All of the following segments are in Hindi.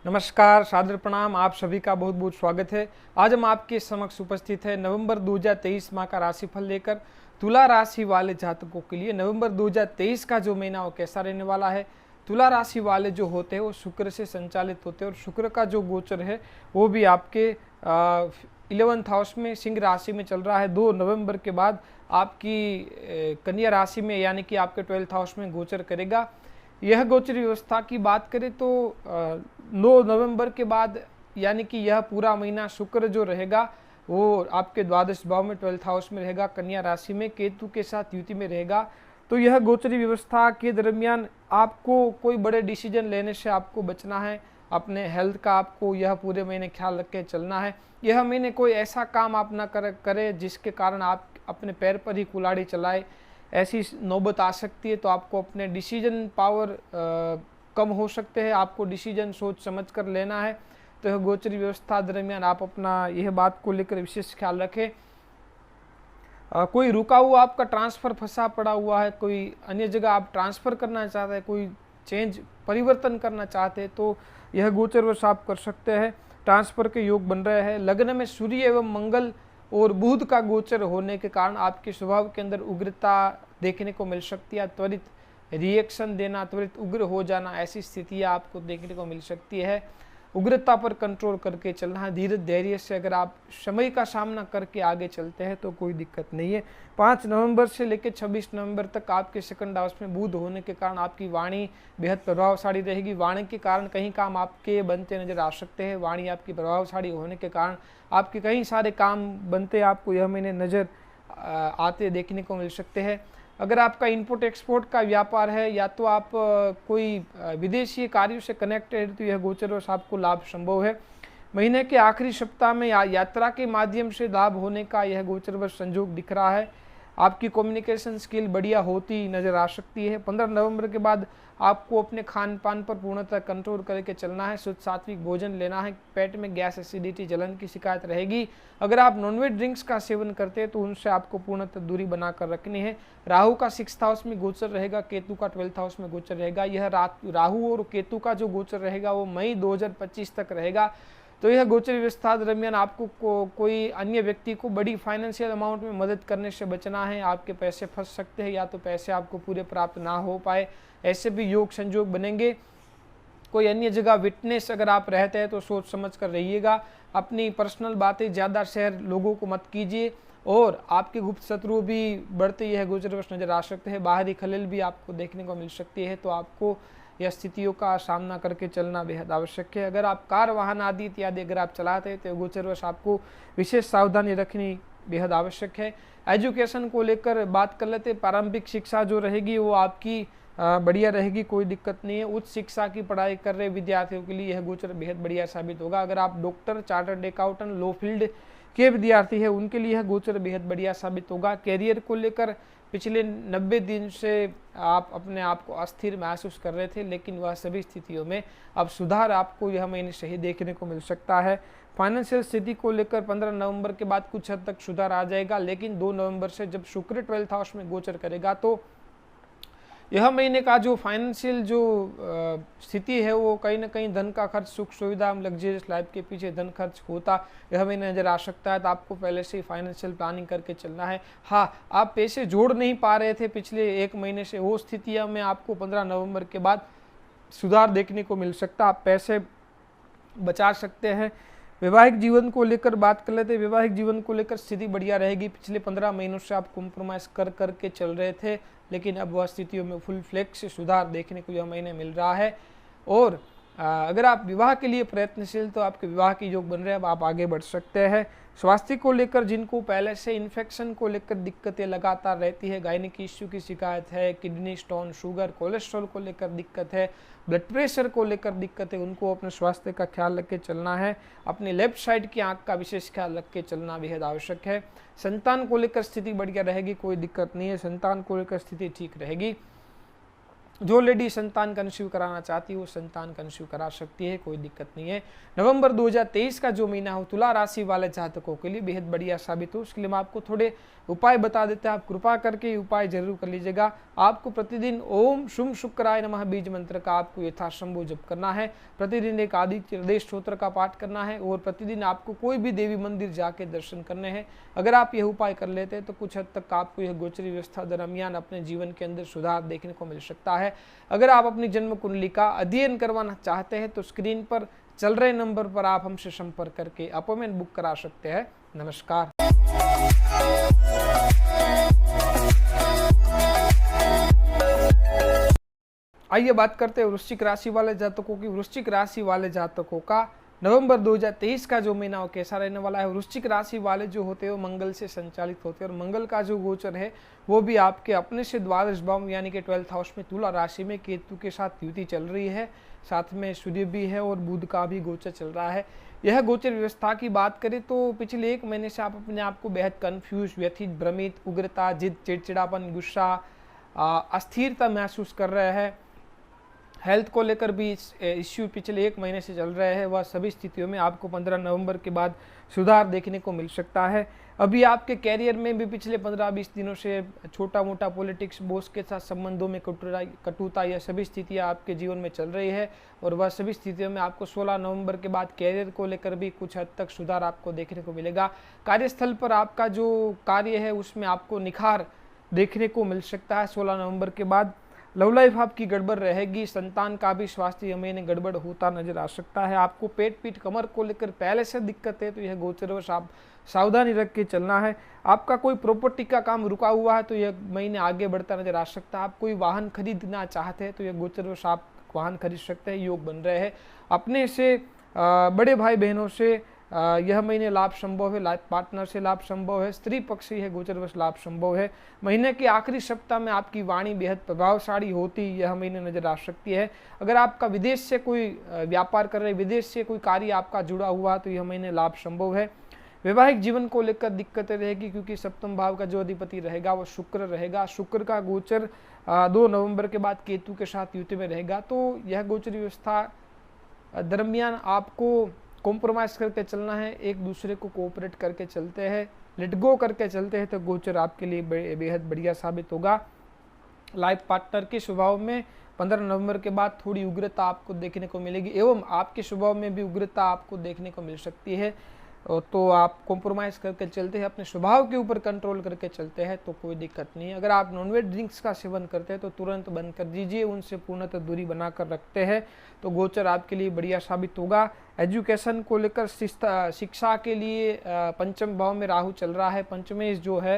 नमस्कार, सादर प्रणाम। आप सभी का बहुत बहुत स्वागत है। आज हम आपके समक्ष उपस्थित है नवंबर 2023 माह का राशिफल लेकर तुला राशि वाले जातकों के लिए नवंबर 2023 का जो महीना वो कैसा रहने वाला है। तुला राशि वाले जो होते हैं वो शुक्र से संचालित होते हैं और शुक्र का जो गोचर है वो भी आपके 11th हाउस में सिंह राशि में चल रहा है। 2 नवंबर के बाद आपकी कन्या राशि में यानी कि आपके 12th हाउस में गोचर करेगा। यह गोचर व्यवस्था की बात करें तो 9 नवंबर के बाद यानी कि यह पूरा महीना शुक्र जो रहेगा वो आपके द्वादश भाव में 12th हाउस में रहेगा, कन्या राशि में केतु के साथ युति में रहेगा। तो यह गोचरी व्यवस्था के दरमियान आपको कोई बड़े डिसीजन लेने से आपको बचना है। अपने हेल्थ का आपको यह पूरे महीने ख्याल रख के चलना है। यह महीने कोई ऐसा काम आप ना करे जिसके कारण आप अपने पैर पर ही कुल्हाड़ी चलाए, ऐसी नौबत आ सकती है। तो आपको अपने डिसीजन पावर कम हो सकते हैं, आपको डिसीजन सोच समझ कर लेना है। तो यह गोचरी व्यवस्था दरमियान आप अपना यह बात को लेकर विशेष ख्याल रखें। कोई रुका हुआ आपका ट्रांसफ़र फंसा पड़ा हुआ है, कोई अन्य जगह आप ट्रांसफ़र करना चाहते हैं, कोई चेंज परिवर्तन करना चाहते हैं तो यह गोचर वर्ष आप कर सकते हैं। ट्रांसफ़र के योग बन रहे हैं। लग्न में सूर्य एवं मंगल और बुध का गोचर होने के कारण आपके स्वभाव के अंदर उग्रता देखने को मिल सकती है। त्वरित रिएक्शन देना, त्वरित उग्र हो जाना, ऐसी स्थितियाँ आपको देखने को मिल सकती है। उग्रता पर कंट्रोल करके चलना है। धीरे धैर्य से अगर आप समय का सामना करके आगे चलते हैं तो कोई दिक्कत नहीं है। 5 नवंबर से लेकर 26 नवंबर तक आपके सेकंड हाउस में बुध होने के कारण आपकी वाणी बेहद प्रभावशाली रहेगी। वाणी के कारण कहीं काम आपके बनते नजर आ सकते हैं। वाणी आपकी प्रभावशाली होने के कारण आपके कई सारे काम बनते आपको यह महीने नज़र आते देखने को मिल सकते हैं। अगर आपका इम्पोर्ट एक्सपोर्ट का व्यापार है या तो आप कोई विदेशी कार्यों से कनेक्टेड है तो यह गोचर वर्ष आपको लाभ संभव है। महीने के आखिरी सप्ताह में यात्रा के माध्यम से लाभ होने का यह गोचर वर्ष संयोग दिख रहा है। आपकी कम्युनिकेशन स्किल बढ़िया होती नज़र आ सकती है। 15 नवंबर के बाद आपको अपने खान पान पर पूर्णतः कंट्रोल करके चलना है। शुद्ध सात्विक भोजन लेना है। पेट में गैस, एसिडिटी, जलन की शिकायत रहेगी। अगर आप नॉनवेज ड्रिंक्स का सेवन करते हैं तो उनसे आपको पूर्णतः दूरी बनाकर रखनी है। राहु का 6th हाउस में गोचर रहेगा, केतु का 12th हाउस में गोचर रहेगा। यह राहु और केतु का जो गोचर रहेगा वो मई 2025 तक रहेगा। तो यह गोचर व्यवस्था दरमियान आपको कोई अन्य व्यक्ति को बड़ी फाइनेंशियल अमाउंट में मदद करने से बचना है। आपके पैसे फंस सकते हैं या तो पैसे आपको पूरे प्राप्त ना हो पाए, ऐसे भी योग संयोग बनेंगे। कोई अन्य जगह विटनेस अगर आप रहते हैं तो सोच समझ कर रहिएगा। अपनी पर्सनल बातें ज़्यादा शेयर लोगों को मत कीजिए और आपके गुप्त शत्रु भी बढ़ते यह गोचर वर्ष नजर आ सकते हैं। बाहरी खलेल भी आपको देखने को मिल सकती है। तो आपको यह स्थितियों का सामना करके चलना बेहद आवश्यक है। अगर आप कार, वाहन आदि इत्यादि अगर आप चलाते हैं तो गोचर वर्ष आपको विशेष सावधानी रखनी बेहद आवश्यक है। एजुकेशन को लेकर बात कर लेते हैं। प्रारंभिक शिक्षा जो रहेगी वो आपकी बढ़िया रहेगी, कोई दिक्कत नहीं है। उच्च शिक्षा की पढ़ाई कर रहे विद्यार्थियों के लिए यह गोचर बेहद बढ़िया साबित होगा। अगर आप doctor, chartered accountant, law field के विद्यार्थी है उनके लिए यह गोचर बेहद बढ़िया साबित होगा। कैरियर को लेकर पिछले 90 दिन से आप अपने आप को अस्थिर महसूस कर रहे थे, लेकिन वह सभी स्थितियों में अब सुधार आपको यह महीने सही देखने को मिल सकता है। फाइनेंशियल स्थिति को लेकर 15 नवंबर के बाद कुछ हद तक सुधार आ जाएगा, लेकिन 2 नवंबर से जब शुक्र 12th हाउस में गोचर करेगा तो यह महीने का जो फाइनेंशियल जो स्थिति है वो कहीं ना कहीं धन का खर्च, सुख सुविधा, लग्जरियस लाइफ के पीछे धन खर्च होता यह महीने नजर आ सकता है। तो आपको पहले से ही फाइनेंशियल प्लानिंग करके चलना है। हाँ, आप पैसे जोड़ नहीं पा रहे थे पिछले 1 महीने से, वो स्थितियाँ में आपको 15 नवंबर के बाद सुधार देखने को मिल सकता। आप पैसे बचा सकते हैं। वैवाहिक जीवन को लेकर बात कर लेते हैं। वैवाहिक जीवन को लेकर स्थिति बढ़िया रहेगी। पिछले 15 महीनों से आप कॉम्प्रोमाइज़ कर के चल रहे थे, लेकिन अब वह स्थितियों में फुल फ्लेक्स से सुधार देखने को यह महीने मिल रहा है। और अगर आप विवाह के लिए प्रयत्नशील तो आपके विवाह के योग बन रहे हैं, अब आप आगे बढ़ सकते हैं। स्वास्थ्य को लेकर जिनको पहले से इन्फेक्शन को लेकर दिक्कतें लगातार रहती है, गायनिक इश्यू की शिकायत है, किडनी स्टोन, शुगर, कोलेस्ट्रॉल को लेकर दिक्कत है, ब्लड प्रेशर को लेकर दिक्कत है, उनको अपने स्वास्थ्य का ख्याल रख के चलना है। अपने लेफ्ट साइड की आंख का विशेष ख्याल रख के चलना बेहद आवश्यक है। संतान को लेकर स्थिति बढ़िया रहेगी, कोई दिक्कत नहीं है। संतान को लेकर स्थिति ठीक रहेगी। जो लेडी संतान कंसीव कराना चाहती है वो संतान कंसीव करा सकती है, कोई दिक्कत नहीं है। नवंबर 2023 का जो महीना हो तुला राशि वाले जातकों के लिए बेहद बढ़िया साबित हो, उसके लिए हम आपको थोड़े उपाय बता देते हैं। आप कृपा करके उपाय जरूर कर लीजिएगा। आपको प्रतिदिन ओम शुम शुक्राय नमः बीज मंत्र का आपको यथासंभव जप करना है। प्रतिदिन एक आदित्य हृदय स्तोत्र का पाठ करना है और प्रतिदिन आपको कोई भी देवी मंदिर जाके दर्शन करने हैं। अगर आप यह उपाय कर लेते हैं तो कुछ हद तक आपको यह गोचरी व्यवस्था दरमियान अपने जीवन के अंदर सुधार देखने को मिल सकता है। अगर आप अपनी जन्म कुंडली का अध्ययन करवाना चाहते हैं तो स्क्रीन पर चल रहे नंबर पर आप हमसे संपर्क करके अपॉइंटमेंट बुक करा सकते हैं। नमस्कार। आइए बात करते हैं वृश्चिक राशि वाले जातकों की। वृश्चिक राशि वाले जातकों का नवंबर 2023 का जो महीना वो कैसा रहने वाला है। वृश्चिक राशि वाले जो होते हैं वो मंगल से संचालित होते हैं और मंगल का जो गोचर है वो भी आपके अपने से द्वादश भाव यानी कि 12th हाउस में तुला राशि में केतु के साथ युति चल रही है, साथ में सूर्य भी है और बुध का भी गोचर चल रहा है। यह गोचर व्यवस्था की बात करें तो पिछले 1 महीने से आप अपने आप को बेहद कंफ्यूज, व्यथित, भ्रमित, उग्रता, जिद, चिड़चिड़ापन, गुस्सा, अस्थिरता महसूस कर रहे हैं। हेल्थ को लेकर भी इश्यू पिछले 1 महीने से चल रहे हैं, वह सभी स्थितियों में आपको 15 नवंबर के बाद सुधार देखने को मिल सकता है। अभी आपके कैरियर में भी पिछले 15-20 दिनों से छोटा मोटा पॉलिटिक्स, बॉस के साथ संबंधों में कटुता, यह सभी स्थितियां आपके जीवन में चल रही है और वह सभी स्थितियों में आपको 16 नवंबर के बाद कैरियर को लेकर भी कुछ हद तक सुधार आपको देखने को मिलेगा। कार्यस्थल पर आपका जो कार्य है उसमें आपको निखार देखने को मिल सकता है 16 नवंबर के बाद। लव लाइफ आपकी गड़बड़ रहेगी, संतान का भी स्वास्थ्य महीने गड़बड़ होता नजर आ सकता है। आपको पेट पीठ कमर को लेकर पहले से दिक्कत है तो यह गोचरवश आप सावधानी रख के चलना है। आपका कोई प्रॉपर्टी का काम रुका हुआ है तो यह महीने आगे बढ़ता नजर आ सकता है। आप कोई वाहन खरीदना चाहते हैं तो यह गोचरवश आप वाहन खरीद सकते हैं, योग बन रहे हैं। अपने से बड़े भाई बहनों से यह महीने लाभ संभव है, लाइफ पार्टनर से लाभ संभव है, स्त्री पक्ष से यह गोचरवश लाभ संभव है। महीने के आखिरी सप्ताह में आपकी वाणी बेहद प्रभावशाली होती यह महीने नजर आ सकती है। अगर आपका विदेश से कोई व्यापार कर रहे, विदेश से कोई कार्य आपका जुड़ा हुआ तो यह महीने लाभ संभव है। वैवाहिक जीवन को लेकर दिक्कतें रहेगी क्योंकि सप्तम भाव का जो अधिपति रहेगा वो शुक्र रहेगा। शुक्र का गोचर 2 नवंबर के बाद केतु के साथ युति में रहेगा तो यह गोचर व्यवस्था दरमियान आपको कॉम्प्रोमाइज करके चलना है, एक दूसरे को कोऑपरेट करके चलते हैं, लेट गो करके चलते हैं तो गोचर आपके लिए बेहद बढ़िया साबित होगा। लाइफ पार्टनर के स्वभाव में 15 नवंबर के बाद थोड़ी उग्रता आपको देखने को मिलेगी एवं आपके स्वभाव में भी उग्रता आपको देखने को मिल सकती है। तो आप कॉम्प्रोमाइज़ करके चलते हैं, अपने स्वभाव के ऊपर कंट्रोल करके चलते हैं तो कोई दिक्कत नहीं है। अगर आप नॉनवेज ड्रिंक्स का सेवन करते हैं तो तुरंत बंद कर दीजिए, उनसे पूर्णतः दूरी बनाकर रखते हैं तो गोचर आपके लिए बढ़िया साबित होगा। एजुकेशन को लेकर शिक्षा के लिए पंचम भाव में राहु चल रहा है, पंचमेश जो है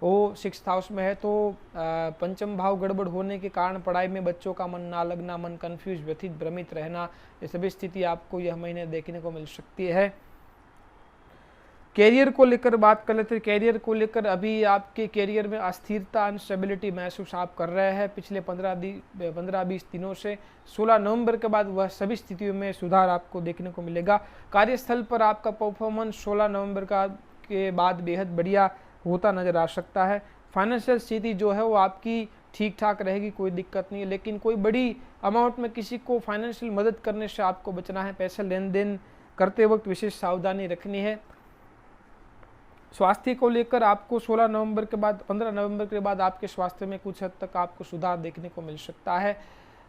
वो 6th हाउस में है तो पंचम भाव गड़बड़ होने के कारण पढ़ाई में बच्चों का मन ना लगना, मन कंफ्यूज, व्यथित, भ्रमित रहना, ये सभी स्थिति आपको यह महीने देखने को मिल सकती है। कैरियर को लेकर बात कर लेते हैं। कैरियर को लेकर अभी आपके कैरियर में अस्थिरता, अनस्टेबिलिटी महसूस आप कर रहे हैं पिछले 15-20 दिनों से। 16 नवंबर के बाद वह सभी स्थितियों में सुधार आपको देखने को मिलेगा। कार्यस्थल पर आपका परफॉर्मेंस 16 नवंबर के बाद बेहद बढ़िया होता नजर आ सकता है। फाइनेंशियल स्थिति जो है वो आपकी ठीक ठाक रहेगी, कोई दिक्कत नहीं है, लेकिन कोई बड़ी अमाउंट में किसी को फाइनेंशियल मदद करने से आपको बचना है। पैसा लेन देन करते वक्त विशेष सावधानी रखनी है। स्वास्थ्य को लेकर आपको 16 नवंबर के बाद 15 नवंबर के बाद आपके स्वास्थ्य में कुछ हद तक आपको सुधार देखने को मिल सकता है।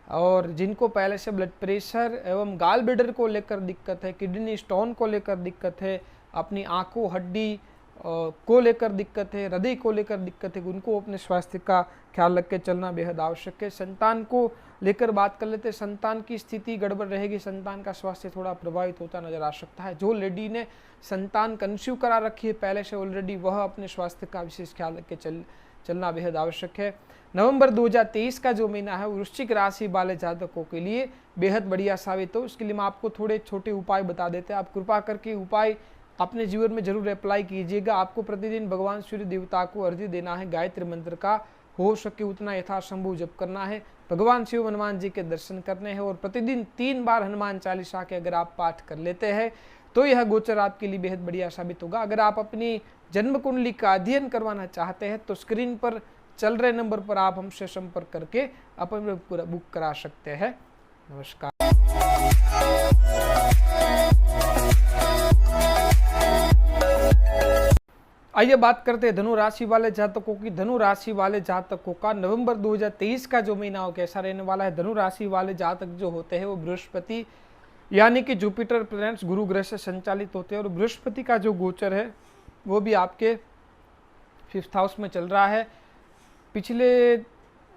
और जिनको पहले से ब्लड प्रेशर एवं गाल ब्लैडर को लेकर दिक्कत है, किडनी स्टोन को लेकर दिक्कत है, अपनी आंखों हड्डी को लेकर दिक्कत है, हृदय को लेकर दिक्कत है, उनको अपने स्वास्थ्य का ख्याल रख के चलना बेहद आवश्यक है। संतान को लेकर बात कर लेते हैं। संतान की स्थिति गड़बड़ रहेगी, संतान का स्वास्थ्य थोड़ा प्रभावित होता नजर आ सकता है। जो लेडी ने संतान कंसीव करा रखी है पहले से ऑलरेडी, वह अपने स्वास्थ्य का विशेष ख्याल रख के चलना बेहद आवश्यक है। नवंबर 2023 का जो महीना है वृश्चिक राशि वाले जातकों के लिए बेहद बढ़िया साबित हो। उसके लिए हम आपको थोड़े छोटे उपाय बता देते हैं। आप कृपा करके उपाय अपने जीवन में जरूर अप्लाई कीजिएगा। आपको प्रतिदिन भगवान सूर्य देवता को अर्घ्य देना है, गायत्री मंत्र का हो सके उतना यथासंभव जप करना है, भगवान शिव हनुमान जी के दर्शन करने हैं और प्रतिदिन 3 बार हनुमान चालीसा के अगर आप पाठ कर लेते हैं तो यह गोचर आपके लिए बेहद बढ़िया साबित होगा। अगर आप अपनी जन्म कुंडली का अध्ययन करवाना चाहते हैं तो स्क्रीन पर चल रहे नंबर पर आप हमसे संपर्क करके अपॉइंटमेंट पूरा बुक करा सकते हैं। नमस्कार। आइए बात करते हैं धनु राशि वाले जातकों की। धनु राशि वाले जातकों का नवंबर 2023 का जो महीना हो कैसा रहने वाला है। धनु राशि वाले जातक जो होते हैं वो बृहस्पति यानी कि जुपिटर प्लैनेट्स गुरु ग्रह से संचालित होते हैं और बृहस्पति का जो गोचर है वो भी आपके 5th हाउस में चल रहा है। पिछले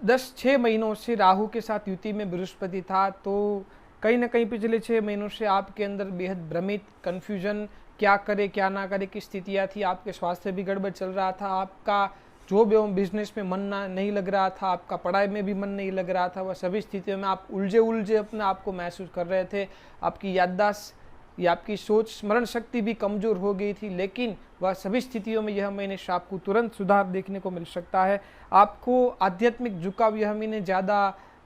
6 महीनों से राहु के साथ युति में बृहस्पति था, तो कहीं ना कहीं पिछले 6 महीनों से आपके अंदर बेहद भ्रमित, कन्फ्यूजन, क्या करे क्या ना करे की स्थितियाँ थी। आपके स्वास्थ्य भी गड़बड़ चल रहा था, आपका जॉब एवं बिजनेस में मन नहीं लग रहा था, आपका पढ़ाई में भी मन नहीं लग रहा था। वह सभी स्थितियों में आप उलझे अपने आप को महसूस कर रहे थे। आपकी याददाश्त या आपकी सोच स्मरण शक्ति भी कमजोर हो गई थी, लेकिन वह सभी स्थितियों में यह महीने से आपको तुरंत सुधार देखने को मिल सकता है। आपको आध्यात्मिक झुकाव यह महीने ज़्यादा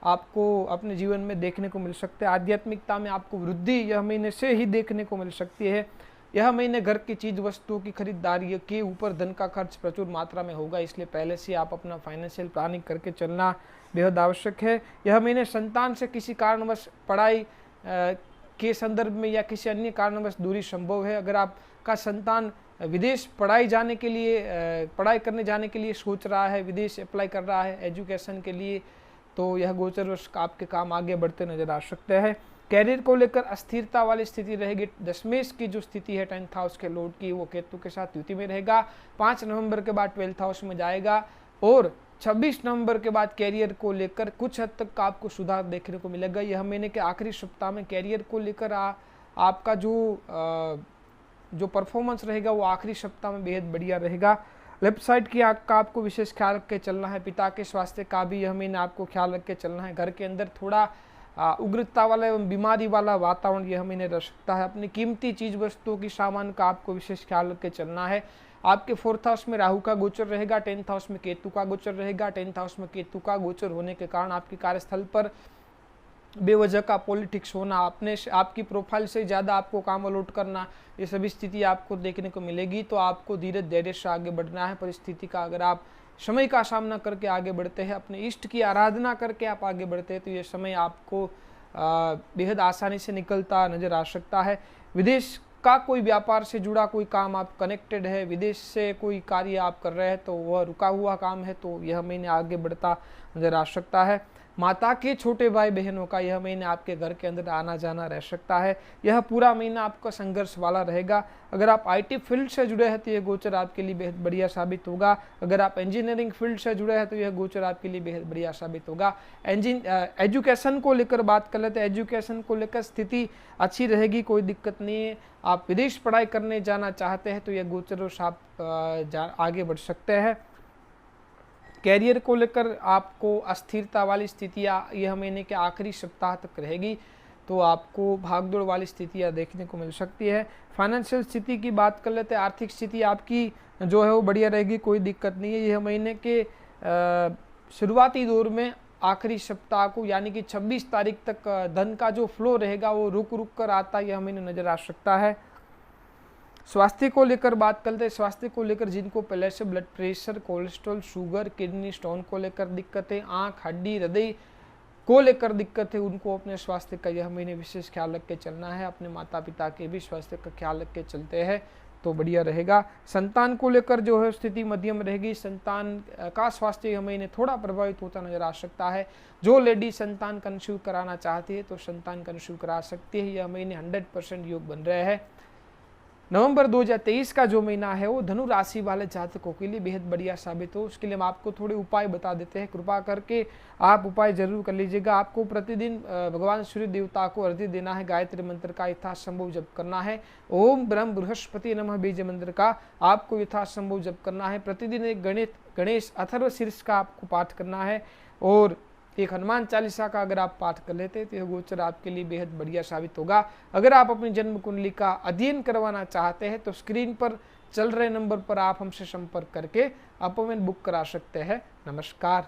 आपको अपने जीवन में देखने को मिल सकता है। आध्यात्मिकता में आपको वृद्धि यह महीने से ही देखने को मिल सकती है। यह महीने घर की चीज वस्तुओं की खरीदारी के ऊपर धन का खर्च प्रचुर मात्रा में होगा, इसलिए पहले से आप अपना फाइनेंशियल प्लानिंग करके चलना बेहद आवश्यक है। यह महीने संतान से किसी कारणवश पढ़ाई के संदर्भ में या किसी अन्य कारणवश दूरी संभव है। अगर आपका संतान विदेश पढ़ाई करने जाने के लिए सोच रहा है, विदेश अप्लाई कर रहा है एजुकेशन के लिए, तो यह गोचर वर्ष आपके काम आगे बढ़ते नजर आ सकते हैं। कैरियर को लेकर अस्थिरता वाली स्थिति रहेगी। दशमेश की जो स्थिति है 10th हाउस के लॉर्ड की, वो केतु के साथ युति में रहेगा। 5 नवंबर के बाद 12th हाउस में जाएगा और 26 नवंबर के बाद कैरियर को लेकर कुछ हद तक आपको सुधार देखने को मिलेगा। यह महीने के आखिरी सप्ताह में कैरियर को लेकर आपका जो परफॉर्मेंस रहेगा वो आखिरी सप्ताह में बेहद बढ़िया रहेगा। लेफ्ट साइड की आंख का आपको विशेष ख्याल रख के चलना है। पिता के स्वास्थ्य का भी यह महीना आपको ख्याल रख के चलना है। घर के अंदर थोड़ा उग्रता वाला एवं बीमारी वाला वातावरण यह महीने रह सकता है। अपनी कीमती चीज वस्तुओं की सामान का आपको विशेष ख्याल रख के चलना है। आपके 4th हाउस में राहु का गोचर रहेगा, 10th हाउस में केतु का गोचर रहेगा। 10th हाउस में केतु का गोचर होने के कारण आपके कार्यस्थल पर बेवजह का पॉलिटिक्स होना, आपकी प्रोफाइल से ज़्यादा आपको काम अलॉट करना, ये सभी स्थिति आपको देखने को मिलेगी। तो आपको धैर्य से आगे बढ़ना है। परिस्थिति का अगर आप समय का सामना करके आगे बढ़ते हैं, अपने इष्ट की आराधना करके आप आगे बढ़ते हैं, तो ये समय आपको बेहद आसानी से निकलता नजर आ सकता है। विदेश का कोई व्यापार से जुड़ा कोई काम आप कनेक्टेड है, विदेश से कोई कार्य आप कर रहे हैं तो वह रुका हुआ काम है, तो यह महीने आगे बढ़ता नजर आ सकता है। माता के छोटे भाई बहनों का यह महीने आपके घर के अंदर आना जाना रह सकता है। यह पूरा महीना आपका संघर्ष वाला रहेगा। अगर आप IT फील्ड से जुड़े हैं तो यह गोचर आपके लिए बेहद बढ़िया साबित होगा। अगर आप इंजीनियरिंग फील्ड से जुड़े हैं तो यह गोचर आपके लिए बेहद बढ़िया साबित होगा। एजुकेशन को लेकर बात कर लेते हैं। एजुकेशन को लेकर स्थिति अच्छी रहेगी, कोई दिक्कत नहीं है। आप विदेश पढ़ाई करने जाना चाहते हैं तो यह गोचर आप आगे बढ़ सकते हैं। कैरियर को लेकर आपको अस्थिरता वाली स्थितियाँ यह महीने के आखिरी सप्ताह तक रहेगी, तो आपको भागदौड़ वाली स्थितियाँ देखने को मिल सकती है। फाइनेंशियल स्थिति की बात कर लेते हैं। आर्थिक स्थिति आपकी जो है वो बढ़िया रहेगी, कोई दिक्कत नहीं है। यह महीने के शुरुआती दौर में आखिरी सप्ताह को यानी कि 26 तारीख तक धन का जो फ्लो रहेगा वो रुक कर आता यह महीने नजर आ सकता है। स्वास्थ्य को लेकर बात करते हैं। स्वास्थ्य को लेकर जिनको पहले से blood pressure, cholesterol, sugar, kidney stone को लेकर दिक्कत है, आँख, हड्डी, हृदय को लेकर दिक्कत है, उनको अपने स्वास्थ्य का यह महीने विशेष ख्याल रख के चलना है। अपने माता पिता के भी स्वास्थ्य का ख्याल रख के चलते हैं तो बढ़िया रहेगा। संतान को लेकर जो है स्थिति मध्यम रहेगी। संतान का स्वास्थ्य यह महीने थोड़ा प्रभावित होता नजर आ सकता है। जो लेडी संतान कंसीव कराना चाहती है तो संतान कंसीव करा सकती है। यह महीने 100% योग बन रहे हैं। नवंबर 2023 का जो महीना है वो धनु राशि वाले जातकों के लिए बेहद बढ़िया साबित हो, उसके लिए हम आपको थोड़े उपाय बता देते हैं। कृपा करके आप उपाय जरूर कर लीजिएगा। आपको प्रतिदिन भगवान सूर्य देवता को अर्घ्य देना है। गायत्री मंत्र का यथासंभव जप करना है। ओम ब्रह्म बृहस्पति नमः बीज मंत्र का आपको यथासंभव जप करना है। प्रतिदिन एक गणेश अथर्व शीर्ष का आपको पाठ करना है और एक हनुमान चालीसा का अगर आप पाठ कर लेते हैं तो यह गोचर आपके लिए बेहद बढ़िया साबित होगा। अगर आप अपनी जन्म कुंडली का अध्ययन करवाना चाहते हैं तो स्क्रीन पर चल रहे नंबर पर आप हमसे संपर्क करके अपॉइंटमेंट बुक करा सकते हैं। नमस्कार।